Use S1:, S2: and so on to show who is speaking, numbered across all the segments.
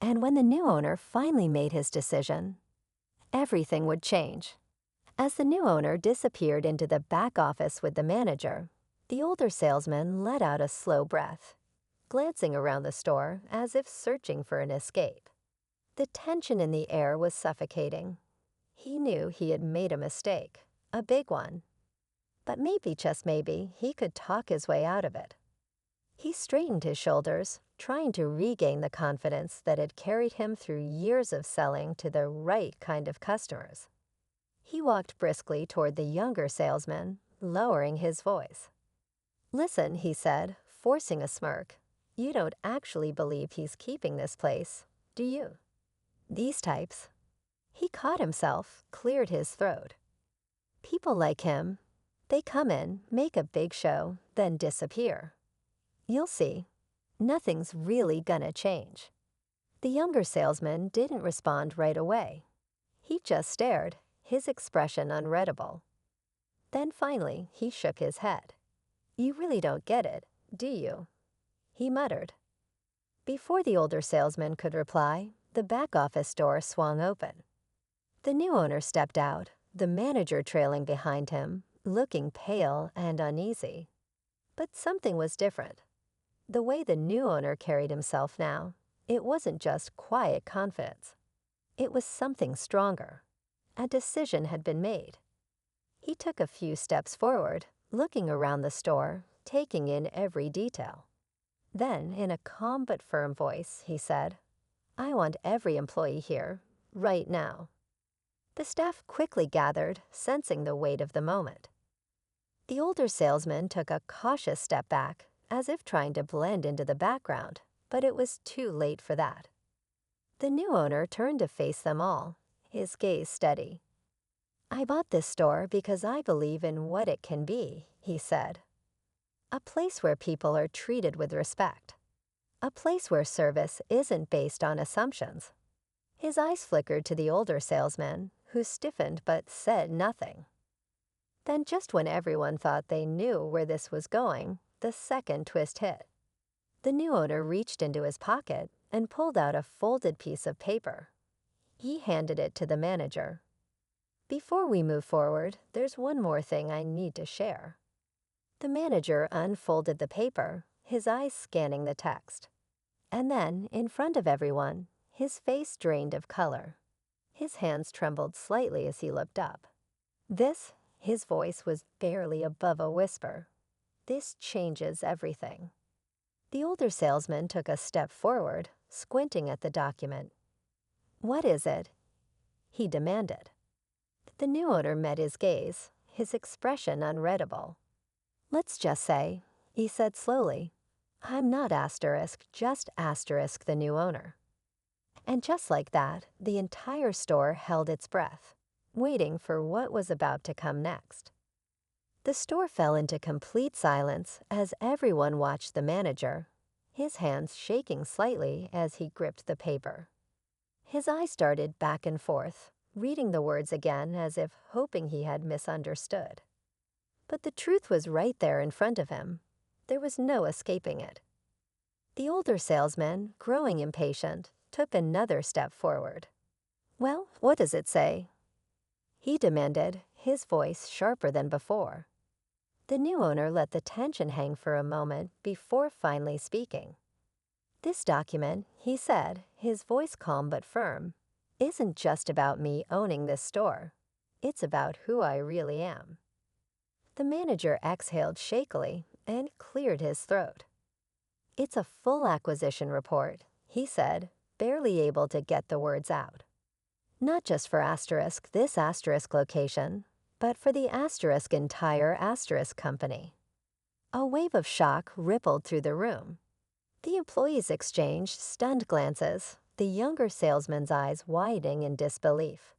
S1: And when the new owner finally made his decision, everything would change. As the new owner disappeared into the back office with the manager, the older salesman let out a slow breath, glancing around the store as if searching for an escape. The tension in the air was suffocating. He knew he had made a mistake, a big one. But maybe, just maybe, he could talk his way out of it. He straightened his shoulders, trying to regain the confidence that had carried him through years of selling to the right kind of customers. He walked briskly toward the younger salesman, lowering his voice. "Listen," he said, forcing a smirk. "You don't actually believe he's keeping this place, do you? These types." He caught himself, cleared his throat. "People like him, they come in, make a big show, then disappear. You'll see. Nothing's really gonna change." The younger salesman didn't respond right away. He just stared, his expression unreadable. Then finally, he shook his head. "You really don't get it, do you?" he muttered. Before the older salesman could reply, the back office door swung open. The new owner stepped out, the manager trailing behind him, looking pale and uneasy. But something was different. The way the new owner carried himself now, it wasn't just quiet confidence. It was something stronger. A decision had been made. He took a few steps forward, looking around the store, taking in every detail. Then, in a calm but firm voice, he said, "I want every employee here, right now." The staff quickly gathered, sensing the weight of the moment. The older salesman took a cautious step back, as if trying to blend into the background, but it was too late for that. The new owner turned to face them all, his gaze steady. "I bought this store because I believe in what it can be," he said. "A place where people are treated with respect. A place where service isn't based on assumptions." His eyes flickered to the older salesman, who stiffened but said nothing. Then, just when everyone thought they knew where this was going, the second twist hit. The new owner reached into his pocket and pulled out a folded piece of paper. He handed it to the manager. "Before we move forward, there's one more thing I need to share." The manager unfolded the paper, his eyes scanning the text. And then, in front of everyone, his face drained of color. His hands trembled slightly as he looked up. "This," his voice was barely above a whisper, "this changes everything." The older salesman took a step forward, squinting at the document. "What is it?" he demanded. The new owner met his gaze, his expression unreadable. "Let's just say," he said slowly, "I'm not asterisk, just asterisk the new owner." And just like that, the entire store held its breath, waiting for what was about to come next. The store fell into complete silence as everyone watched the manager, his hands shaking slightly as he gripped the paper. His eyes darted back and forth, reading the words again as if hoping he had misunderstood. But the truth was right there in front of him. There was no escaping it. The older salesman, growing impatient, took another step forward. "Well, what does it say?" he demanded, his voice sharper than before. The new owner let the tension hang for a moment before finally speaking. "This document," he said, his voice calm but firm, "isn't just about me owning this store. It's about who I really am." The manager exhaled shakily and cleared his throat. "It's a full acquisition report," he said, barely able to get the words out. "Not just for Asterisk, this Asterisk location, but for the Asterisk entire Asterisk company." A wave of shock rippled through the room. The employees exchanged stunned glances, the younger salesman's eyes widening in disbelief.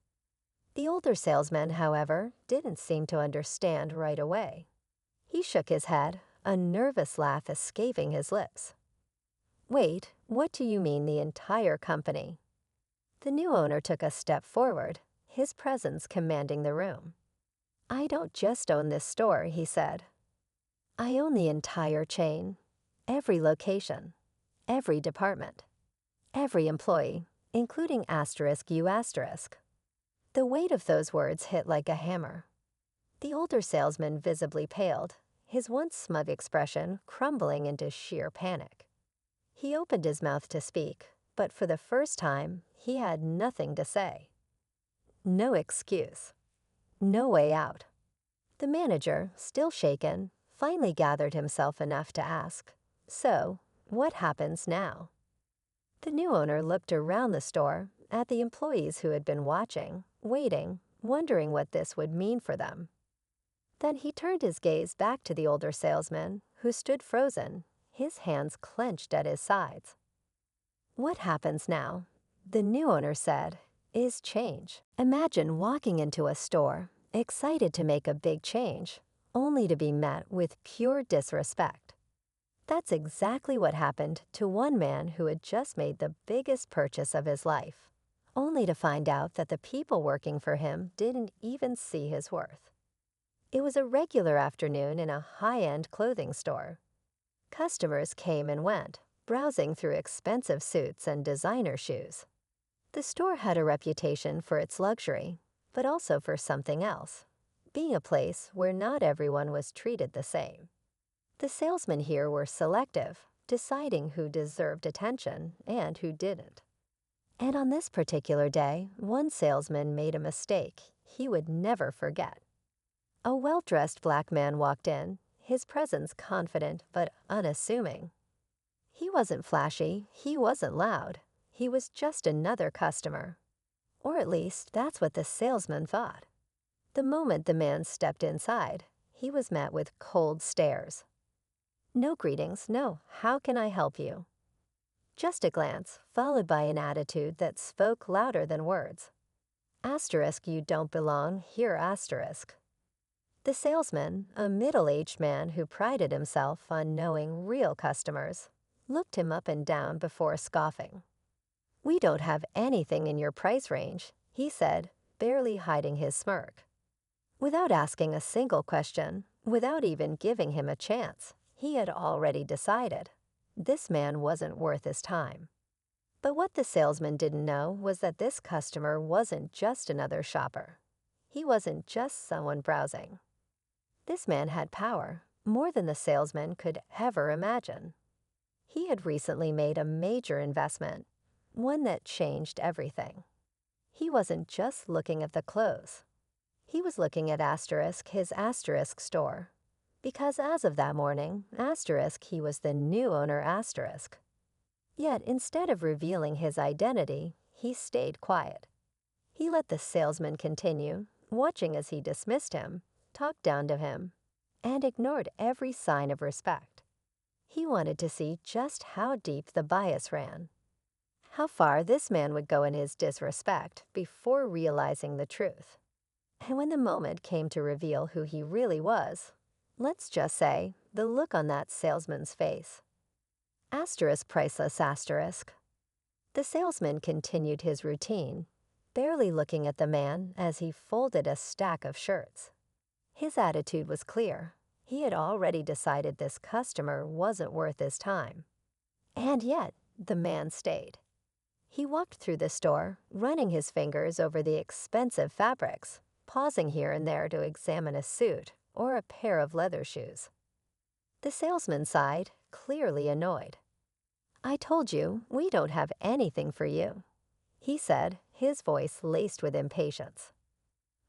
S1: The older salesman, however, didn't seem to understand right away. He shook his head, a nervous laugh escaping his lips. "Wait, what do you mean the entire company?" The new owner took a step forward, his presence commanding the room. "I don't just own this store," he said. "I own the entire chain, every location, every department. Every employee, including asterisk you asterisk. The weight of those words hit like a hammer. The older salesman visibly paled, his once smug expression crumbling into sheer panic. He opened his mouth to speak, but for the first time, he had nothing to say. No excuse. No way out. The manager, still shaken, finally gathered himself enough to ask, "So, what happens now?" The new owner looked around the store at the employees who had been watching, waiting, wondering what this would mean for them. Then he turned his gaze back to the older salesman, who stood frozen, his hands clenched at his sides. "What happens now," the new owner said, "is change. Imagine walking into a store, excited to make a big change, only to be met with pure disrespect. That's exactly what happened to one man who had just made the biggest purchase of his life, only to find out that the people working for him didn't even see his worth. It was a regular afternoon in a high-end clothing store. Customers came and went, browsing through expensive suits and designer shoes. The store had a reputation for its luxury, but also for something else, being a place where not everyone was treated the same. The salesmen here were selective, deciding who deserved attention and who didn't. And on this particular day, one salesman made a mistake he would never forget. A well-dressed black man walked in, his presence confident but unassuming. He wasn't flashy, he wasn't loud, he was just another customer. Or at least that's what the salesman thought. The moment the man stepped inside, he was met with cold stares. No greetings, no, "How can I help you?" Just a glance, followed by an attitude that spoke louder than words. "Asterisk you don't belong, here asterisk." The salesman, a middle-aged man who prided himself on knowing real customers, looked him up and down before scoffing. "We don't have anything in your price range," he said, barely hiding his smirk. Without asking a single question, without even giving him a chance, he had already decided this man wasn't worth his time. But what the salesman didn't know was that this customer wasn't just another shopper. He wasn't just someone browsing. This man had power, more than the salesman could ever imagine. He had recently made a major investment, one that changed everything. He wasn't just looking at the clothes. He was looking at Asterisk, his Asterisk store. Because as of that morning, Asterisk, he was the new owner Asterisk. Yet instead of revealing his identity, he stayed quiet. He let the salesman continue, watching as he dismissed him, talked down to him, and ignored every sign of respect. He wanted to see just how deep the bias ran, how far this man would go in his disrespect before realizing the truth. And when the moment came to reveal who he really was, let's just say the look on that salesman's face. Asterisk priceless asterisk. The salesman continued his routine, barely looking at the man as he folded a stack of shirts. His attitude was clear. He had already decided this customer wasn't worth his time. And yet, the man stayed. He walked through the store, running his fingers over the expensive fabrics, pausing here and there to examine a suit or a pair of leather shoes. The salesman sighed, clearly annoyed. "I told you, we don't have anything for you," he said, his voice laced with impatience.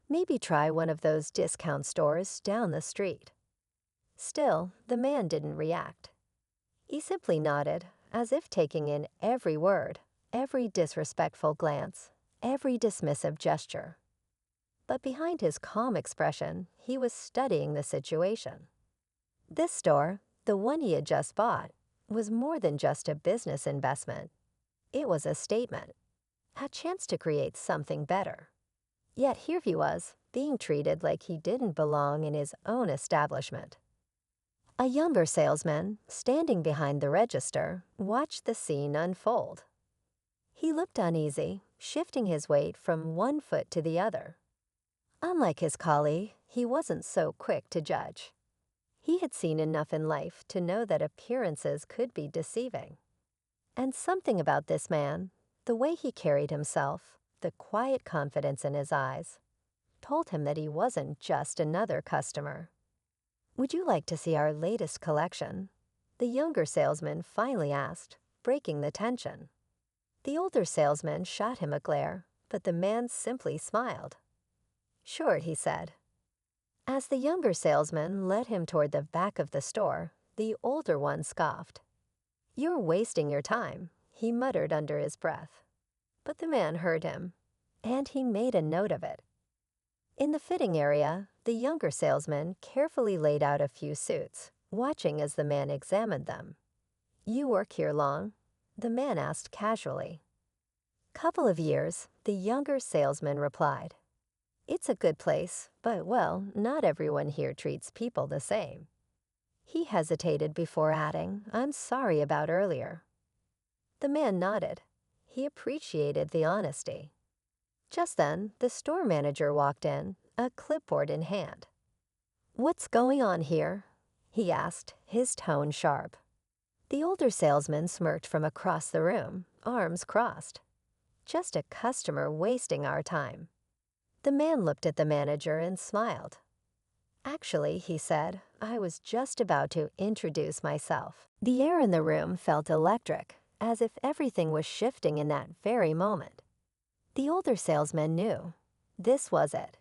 S1: "Maybe try one of those discount stores down the street." Still, the man didn't react. He simply nodded, as if taking in every word, every disrespectful glance, every dismissive gesture. But behind his calm expression, he was studying the situation. This store, the one he had just bought, was more than just a business investment. It was a statement, a chance to create something better. Yet here he was, being treated like he didn't belong in his own establishment. A younger salesman, standing behind the register, watched the scene unfold. He looked uneasy, shifting his weight from one foot to the other. Unlike his colleague, he wasn't so quick to judge. He had seen enough in life to know that appearances could be deceiving. And something about this man, the way he carried himself, the quiet confidence in his eyes, told him that he wasn't just another customer. "Would you like to see our latest collection?" the younger salesman finally asked, breaking the tension. The older salesman shot him a glare, but the man simply smiled. "Sure," he said. As the younger salesman led him toward the back of the store, the older one scoffed. "You're wasting your time," he muttered under his breath. But the man heard him, and he made a note of it. In the fitting area, the younger salesman carefully laid out a few suits, watching as the man examined them. "You work here long?" the man asked casually. "Couple of years," the younger salesman replied. "It's a good place, but well, not everyone here treats people the same." He hesitated before adding, "I'm sorry about earlier." The man nodded. He appreciated the honesty. Just then, the store manager walked in, a clipboard in hand. "What's going on here?" he asked, his tone sharp. The older salesman smirked from across the room, arms crossed. "Just a customer wasting our time." The man looked at the manager and smiled. "Actually," he said, "I was just about to introduce myself." The air in the room felt electric, as if everything was shifting in that very moment. The older salesman knew. This was it.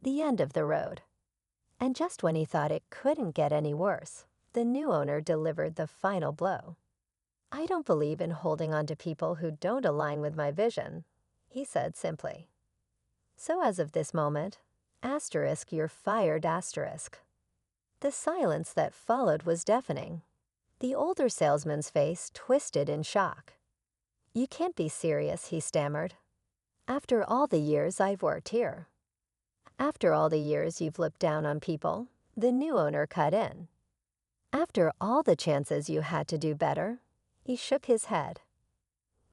S1: The end of the road. And just when he thought it couldn't get any worse, the new owner delivered the final blow. "I don't believe in holding on to people who don't align with my vision," he said simply. "So as of this moment, asterisk, you're fired, asterisk." The silence that followed was deafening. The older salesman's face twisted in shock. "You can't be serious," he stammered. "After all the years I've worked here." "After all the years you've looked down on people," the new owner cut in. "After all the chances you had to do better," he shook his head.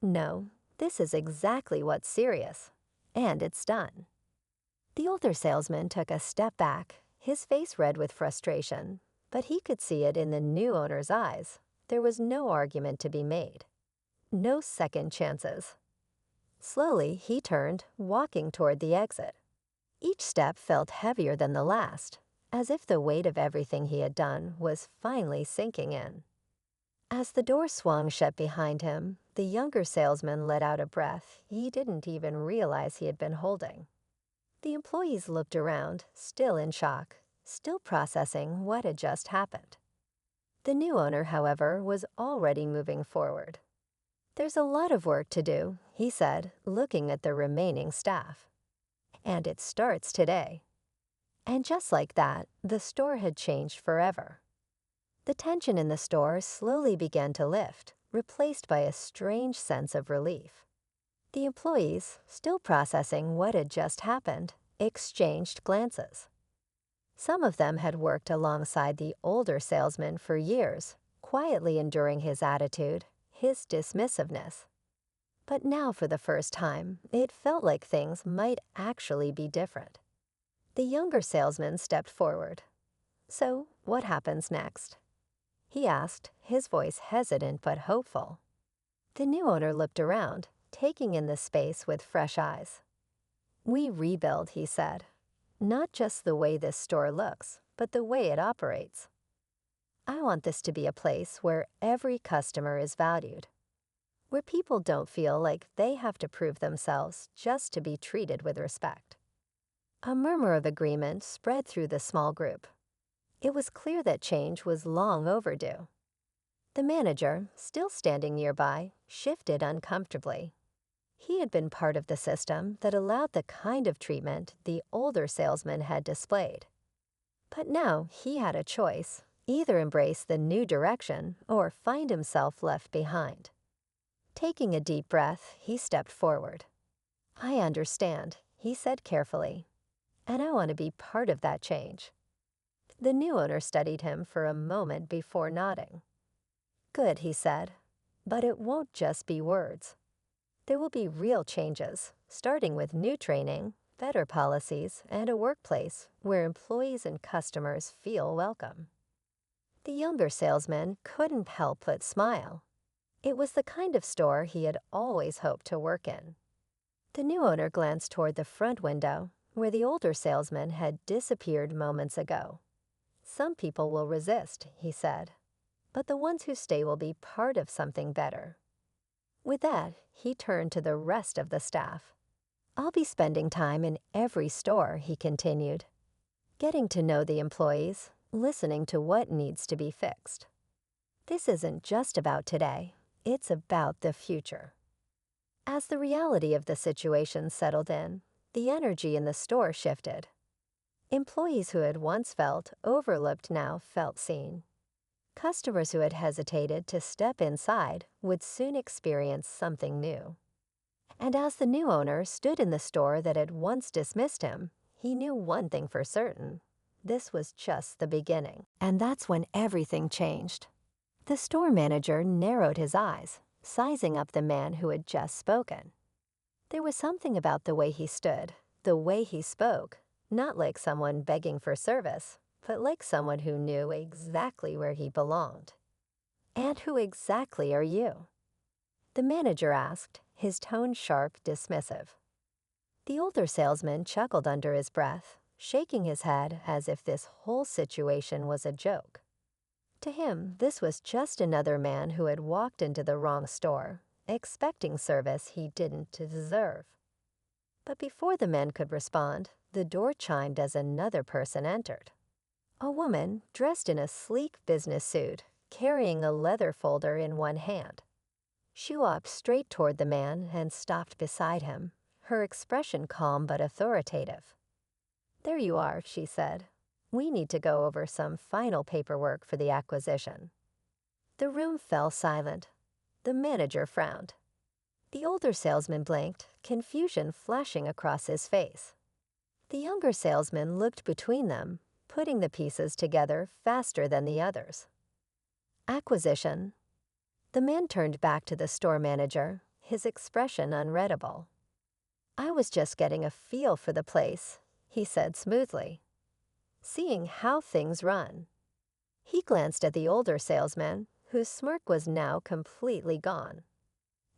S1: "No, this is exactly what's serious, and it's done." The older salesman took a step back, his face red with frustration, but he could see it in the new owner's eyes. There was no argument to be made. No second chances. Slowly, he turned, walking toward the exit. Each step felt heavier than the last, as if the weight of everything he had done was finally sinking in. As the door swung shut behind him, the younger salesman let out a breath he didn't even realize he had been holding. The employees looked around, still in shock, still processing what had just happened. The new owner, however, was already moving forward. "There's a lot of work to do," he said, looking at the remaining staff. "And it starts today." And just like that, the store had changed forever. The tension in the store slowly began to lift, replaced by a strange sense of relief. The employees, still processing what had just happened, exchanged glances. Some of them had worked alongside the older salesman for years, quietly enduring his attitude, his dismissiveness. But now, for the first time, it felt like things might actually be different. The younger salesman stepped forward. "So, what happens next?" he asked, his voice hesitant but hopeful. The new owner looked around, taking in the space with fresh eyes. "We rebuild," he said. "Not just the way this store looks, but the way it operates. I want this to be a place where every customer is valued, where people don't feel like they have to prove themselves just to be treated with respect." A murmur of agreement spread through the small group. It was clear that change was long overdue. The manager, still standing nearby, shifted uncomfortably. He had been part of the system that allowed the kind of treatment the older salesman had displayed. But now he had a choice: either embrace the new direction or find himself left behind. Taking a deep breath, he stepped forward. "I understand," he said carefully, "and I want to be part of that change." The new owner studied him for a moment before nodding. "Good," he said, "but it won't just be words. There will be real changes, starting with new training, better policies, and a workplace where employees and customers feel welcome." The younger salesman couldn't help but smile. It was the kind of store he had always hoped to work in. The new owner glanced toward the front window, where the older salesman had disappeared moments ago. "Some people will resist," he said, "but the ones who stay will be part of something better." With that, he turned to the rest of the staff. "I'll be spending time in every store," he continued, "getting to know the employees, listening to what needs to be fixed. This isn't just about today, it's about the future." As the reality of the situation settled in, the energy in the store shifted. Employees who had once felt overlooked now felt seen. Customers who had hesitated to step inside would soon experience something new. And as the new owner stood in the store that had once dismissed him, he knew one thing for certain. This was just the beginning. And that's when everything changed. The store manager narrowed his eyes, sizing up the man who had just spoken. There was something about the way he stood, the way he spoke, not like someone begging for service, but like someone who knew exactly where he belonged. "And who exactly are you?" the manager asked, his tone sharp, dismissive. The older salesman chuckled under his breath, shaking his head as if this whole situation was a joke. To him, this was just another man who had walked into the wrong store, expecting service he didn't deserve. But before the man could respond, the door chimed as another person entered. A woman dressed in a sleek business suit, carrying a leather folder in one hand. She walked straight toward the man and stopped beside him, her expression calm but authoritative. "There you are," she said. "We need to go over some final paperwork for the acquisition." The room fell silent. The manager frowned. The older salesman blinked, confusion flashing across his face. The younger salesman looked between them, putting the pieces together faster than the others. "Acquisition." The man turned back to the store manager, his expression unreadable. "I was just getting a feel for the place," he said smoothly. "Seeing how things run." He glanced at the older salesman, whose smirk was now completely gone.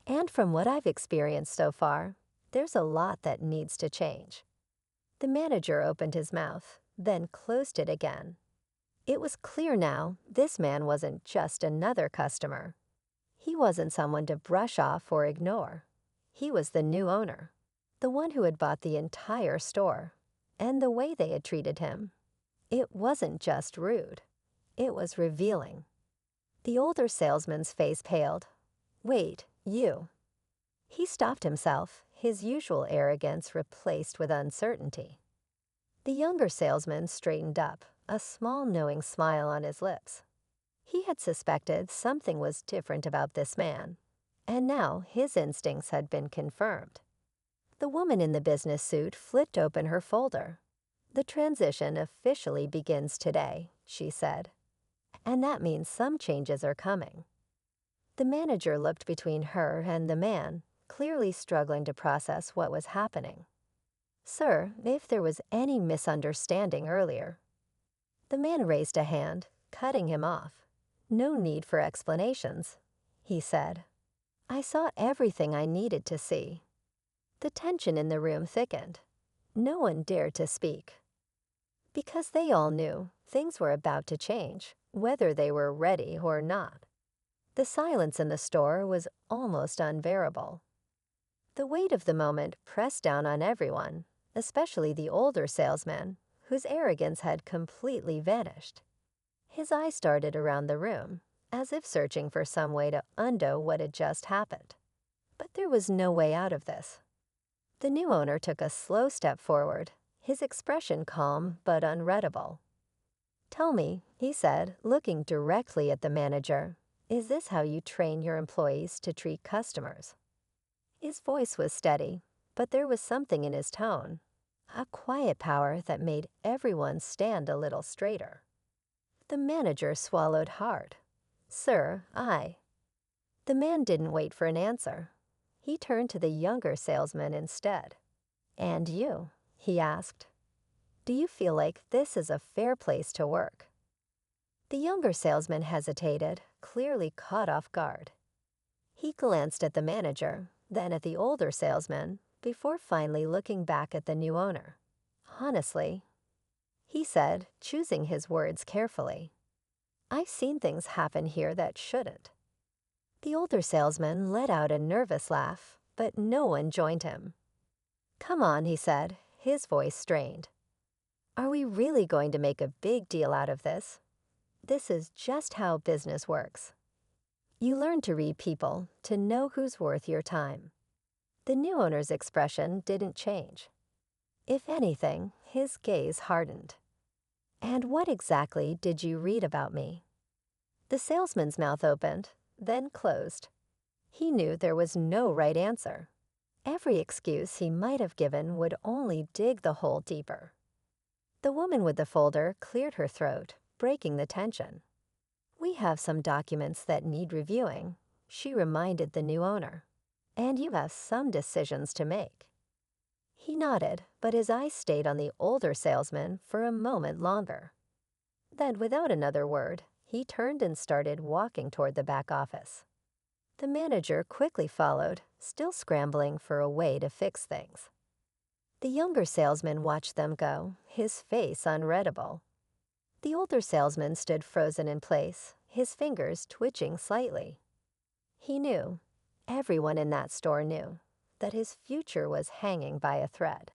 S1: "And from what I've experienced so far, there's a lot that needs to change." The manager opened his mouth, then closed it again. It was clear now this man wasn't just another customer. He wasn't someone to brush off or ignore. He was the new owner, the one who had bought the entire store, and the way they had treated him. It wasn't just rude. It was revealing. The older salesman's face paled. "Wait, you." He stopped himself, his usual arrogance replaced with uncertainty. The younger salesman straightened up, a small knowing smile on his lips. He had suspected something was different about this man, and now his instincts had been confirmed. The woman in the business suit flipped open her folder. "The transition officially begins today," she said. "And that means some changes are coming." The manager looked between her and the man, clearly struggling to process what was happening. "Sir, if there was any misunderstanding earlier." The man raised a hand, cutting him off. "No need for explanations," he said. "I saw everything I needed to see." The tension in the room thickened. No one dared to speak. Because they all knew things were about to change, whether they were ready or not. The silence in the store was almost unbearable. The weight of the moment pressed down on everyone, especially the older salesman, whose arrogance had completely vanished. His eyes darted around the room, as if searching for some way to undo what had just happened. But there was no way out of this. The new owner took a slow step forward, his expression calm but unreadable. "Tell me," he said, looking directly at the manager, "is this how you train your employees to treat customers?" His voice was steady, but there was something in his tone, a quiet power that made everyone stand a little straighter. The manager swallowed hard. "Sir, I." The man didn't wait for an answer. He turned to the younger salesman instead. "And you?" he asked. "Do you feel like this is a fair place to work?" The younger salesman hesitated, clearly caught off guard. He glanced at the manager, then at the older salesman, before finally looking back at the new owner. Honestly, he said, choosing his words carefully, I've seen things happen here that shouldn't. The older salesman let out a nervous laugh, but no one joined him. Come on, he said, his voice strained. Are we really going to make a big deal out of this? This is just how business works. You learn to read people to know who's worth your time. The new owner's expression didn't change. If anything, his gaze hardened. And what exactly did you read about me? The salesman's mouth opened, then closed. He knew there was no right answer. Every excuse he might have given would only dig the hole deeper. The woman with the folder cleared her throat, breaking the tension. We have some documents that need reviewing, she reminded the new owner. And you have some decisions to make. He nodded, but his eyes stayed on the older salesman for a moment longer. Then, without another word, he turned and started walking toward the back office. The manager quickly followed, still scrambling for a way to fix things. The younger salesman watched them go, his face unreadable. The older salesman stood frozen in place, his fingers twitching slightly. He knew, everyone in that store knew, that his future was hanging by a thread.